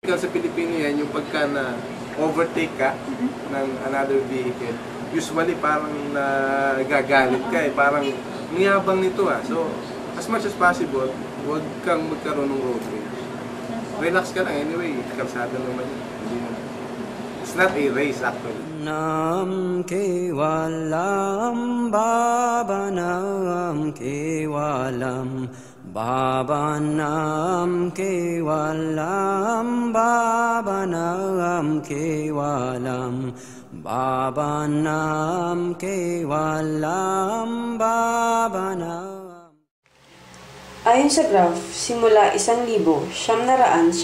Sa Pilipino yan, yung pagka na overtake ka ng another vehicle, usually parang nagagalit ka eh, parang niyabang nito ah. So, as much as possible, huwag kang magkaroon ng road rage. Relax ka lang anyway, kalsada naman yun. It's not a race actually. Nam kevalam Baba Nam kevalam Baba Nam kevalam Baba Nam kevalam Baba Nam kevalam Baba Nam. Ayon sa graph, simula 1,978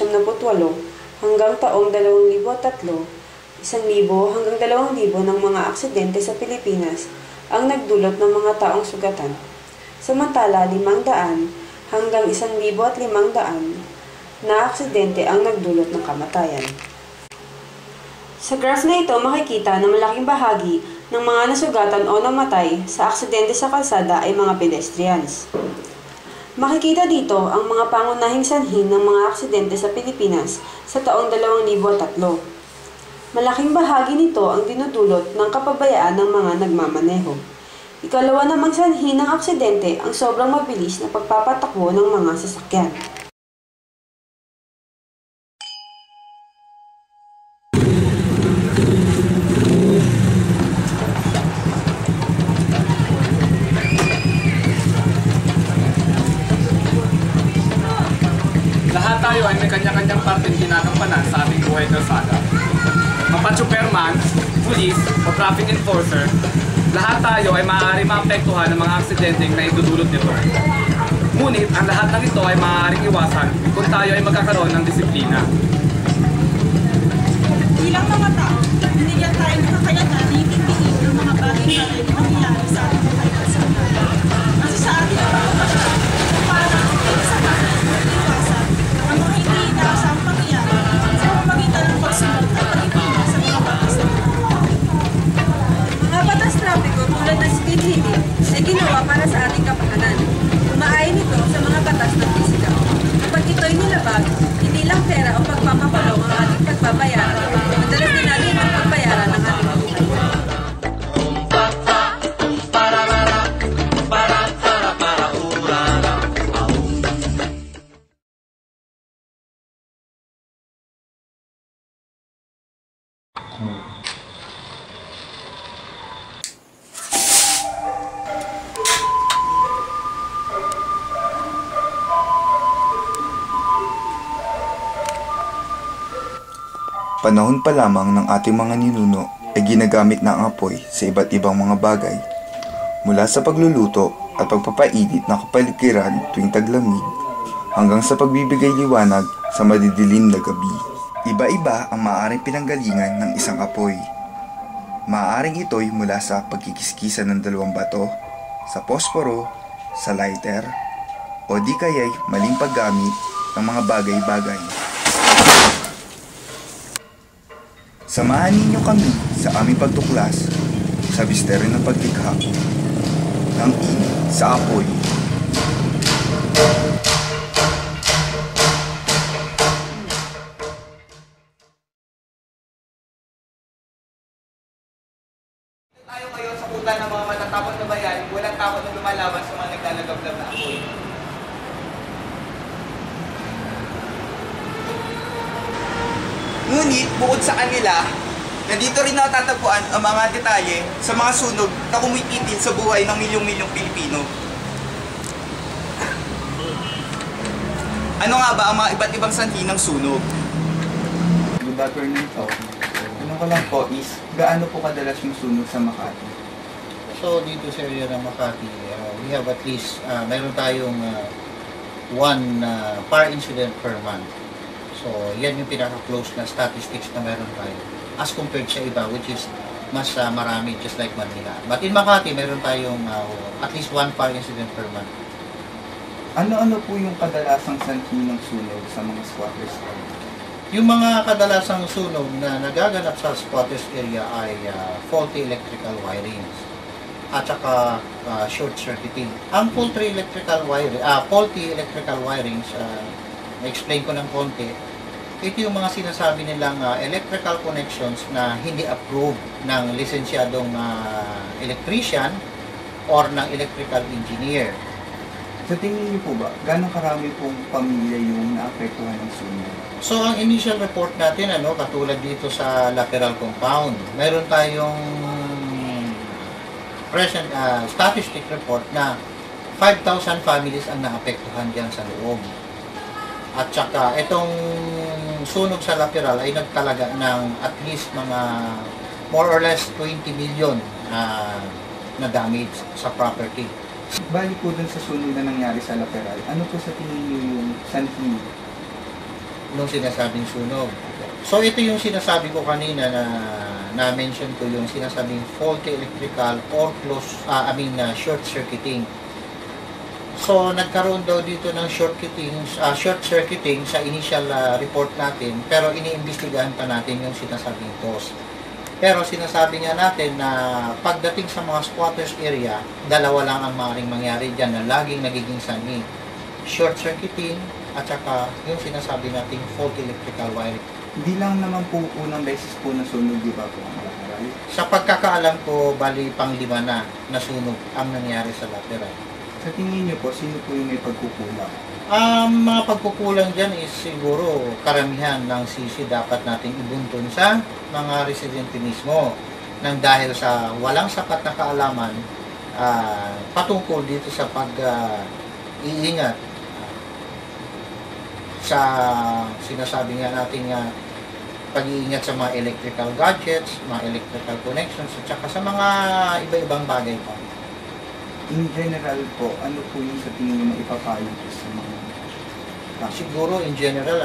hanggang taong 2003, 1,000 hanggang 2,000 ng mga aksidente sa Pilipinas ang nagdulot ng mga taong sugatan. Samantala, 500 hanggang 1,500 na aksidente ang nagdulot ng kamatayan. Sa graph na ito, makikita na malaking bahagi ng mga nasugatan o namatay sa aksidente sa kalsada ay mga pedestrians. Makikita dito ang mga pangunahing sanhi ng mga aksidente sa Pilipinas sa taong 2003. Malaking bahagi nito ang dinudulot ng kapabayaan ng mga nagmamaneho. Ikalawa namang sanhi ng aksidente ang sobrang mabilis na pagpapatakbo ng mga sasakyan. Lahat tayo ay may kanya-kanyang parteng ginagampanan sa ating buhay kalsada. Mapa-superman, police, o traffic enforcer, lahat tayo ay maaari maapektuhan ng mga aksidenteng na idudulot nito. Ngunit ang lahat ng ito ay maaaring iwasan kung tayo ay magkakaroon ng disiplina. Bilang mga tao, binigyan tayo ng kakayanan na itindihin ng mga bagay-bagay na nangyayari sa ating buhay kalsada. Kasi sa ating pagkakasya, para sa iwasan ang mga hindi inaasang pangyayari sa pamamagitan ng pagsunod at pag-ipilas sa mga batas na ito. Mga batas trapiko tulad ng speed limit ay ginawa para sa ating kapakanan. Umaayon ito sa mga batas ng pisika. Kapag ito'y nilabag, hindi lang pera o pagpapakulong ang ating pagbabayaran, madalas din natin ang pagbayaran ng ating buhay. Panahon pa lamang ng ating mga ninuno ay ginagamit na ang apoy sa iba't ibang mga bagay, mula sa pagluluto at pagpapainit ng kapaligiran tuwing taglamig hanggang sa pagbibigay liwanag sa madidilim na gabi. Iba-iba ang maaaring pinanggalingan ng isang apoy. Maaaring ito'y mula sa pagkikiskisan ng dalawang bato, sa posporo, sa lighter, o di kaya'y maling paggamit ng mga bagay-bagay. Samahan ninyo kami sa aming pagtuklas sa misteryo ng paglikha ng init sa apoy. Tayo ngayon sa kuta ng mga matatapos na bayan, walang takot na lumalaban sa mga naglalagablab na apoy. Ngunit, bukod sa kanila, nandito rin natatagpuan ang mga detalye sa mga sunog na kumikitil sa buhay ng milyong-milyong Pilipino. Ano nga ba ang mga iba't ibang sanhi ng sunog? Good afternoon po. Tanong ko lang po is, gaano po kadalas yung sunog sa Makati? So, dito sa area ng Makati, we have at least, mayroon tayong one fire incident per month. So, yan yung pinaka-close na statistics na meron tayo. As compared sa iba, which is mas marami, just like Manila. But in Makati, meron tayong at least one fire incident per month. Ano-ano po yung kadalasang sanhi ng sunog sa mga squatters? Yung mga kadalasang sunog na nagaganap sa squatters area ay faulty electrical wirings at saka short circuiting. Ang faulty electrical wirings, na-explain ko ng konti, ito yung mga sinasabi nilang electrical connections na hindi approved ng lisensyadong electrician or ng electrical engineer. Sa tingin niyo po ba, gano'ng karami pong pamilya yung naapektuhan ng sunog? So, ang initial report natin, katulad dito sa lateral compound, mayroon tayong present statistic report na 5,000 families ang naapektuhan diyan sa loob. At saka, itong sunog sa lateral ay nagtalaga ng at least mga more or less 20 million na damage sa property. Bali po dun sa sunog na nangyari sa lateral, ano po sa tingin niyo yung sanhi Nung sinasabing sunog? So ito yung sinasabi ko kanina na mention ko yung sinasabing faulty electrical or short circuiting. So nagkaroon daw dito ng short circuiting sa initial report natin, pero iniimbestigahan pa natin yung sinasabing cause. Pero sinasabi nga natin na pagdating sa mga squatters area, dalawa lang ang maaaring mangyari dyan na laging nagiging sanhi. Short circuiting at saka yung sinasabi nating faulty electrical wiring. Hindi lang naman po unang beses po na sunog, di ba po ang lateral? Sa pagkakaalam ko, bali pang-5 na sunog ang nangyari sa lateral. Sa tingin niyo po, sino po yung may pagkukulang? Mga pagkukulang dyan is siguro karamihan ng sisi dapat nating ibuntun sa mga residente mismo nang dahil sa walang sapat na kaalaman patungkol dito sa pag-iingat sa sinasabi nga natin pag-iingat sa mga electrical gadgets, mga electrical connections at saka sa mga iba-ibang bagay pa. In general po, ano po yung sa tingin niyo na ipapayo sa mga siguro in general,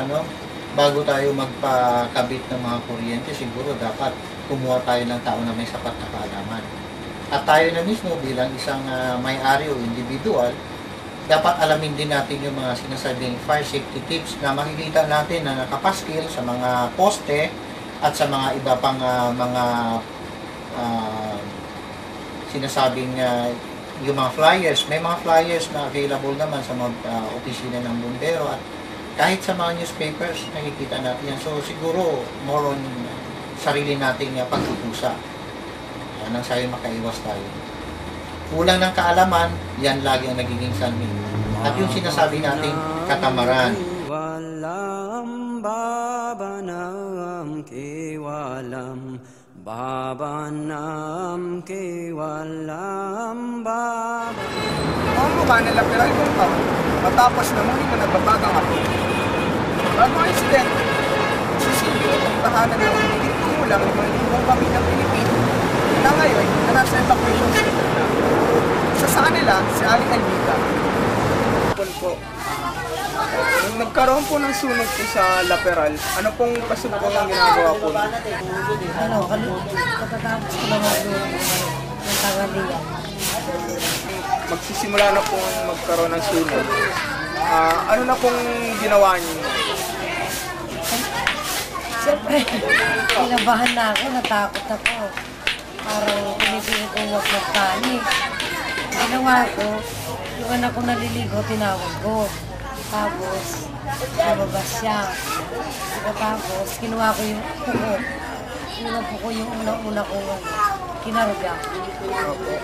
bago tayo magpakabit ng mga kuryente, siguro dapat kumuha tayo ng tao na may sapat na kaalaman. At tayo na mismo bilang isang may-ari o individual, dapat alamin din natin yung mga sinasabing fire safety tips na makikita natin na nakapaskil sa mga poste at sa mga iba pang mga sinasabing yung mga flyers. May mga flyers na available naman sa mga opisina ng bumbero at kahit sa mga newspapers nakikita natin yan. So siguro more on sarili nating pagkukusa nang sa'yo makaiwas tayo. Kulang ng kaalaman, yan lagi ang nagiging sanhi. At yung sinasabi nating katamaran. Walam babanam kewalam babanam kewalam babanam. Ang mukha ng lateral compound matapos na muli na nagbabagang ako. Bago ang insidente, sisilyo ang tahanan ng higit kumulang 5,000 pamilyang Pilipino na ngayon na nasa evacuation center na. Isa sa kanila, si Aling Almita. Po. Nung nagkaroon po ng sunog po sa lateral, ano pong kasunod ang ginagawa po? Katatapos ko lang ng tagalian. Magsisimula na pong magkaroon ng sunog. Ano na pong ginawa niyo? Siyempre, kinabahan na ako, natakot ako. Parang pinipilit kong huwag magpanik. Ginawa ko, yung anak ko naliligo, tinawag ko. Tapos, nababas siya. Tapos, kinuha ko yung puko. Kinuha ko yung una-una ko, kinaruga.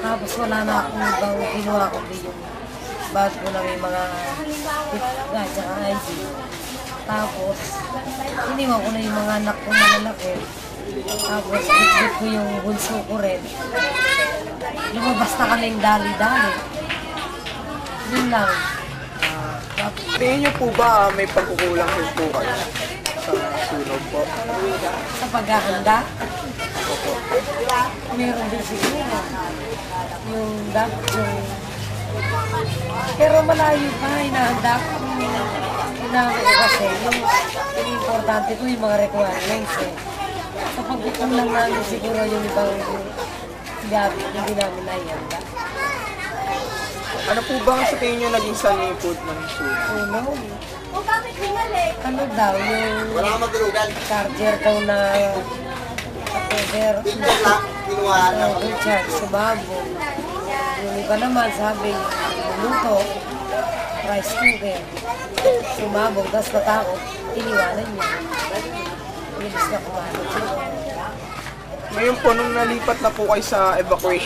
Tapos, wala na akong ibang kinuha ko yung bag ko na may mga pitga, tsaka ID. Tapos, iniwan ko na yung mga anak ko na lalaki. Tapos, bitbit ko yung bunso ko rin. Lumabas na kaming dali-dali. Yun lang. Tingin niyo po ba may pagkukulang po kayo sa sunog po? Sa paghahanda? Meron din siguro. Yung pero malayo pa, hinahanda ko. Hinahanda ko kasi yung importante ko yung mga requirements eh. Sa pagkukulang lang namin siguro yung ibang hindi namin naihanda. Ano po ba sa tingin niyo naging sanhi po ng sunog? Ano daw, yung charger daw na cover, charge sa babo. Yung iba naman sabi, luto, rice cooker, sumabog, tapos natakot, iniwanan niya. mabilis na kumalat. Ngayon po, nung nalipat na po kayo sa evacuation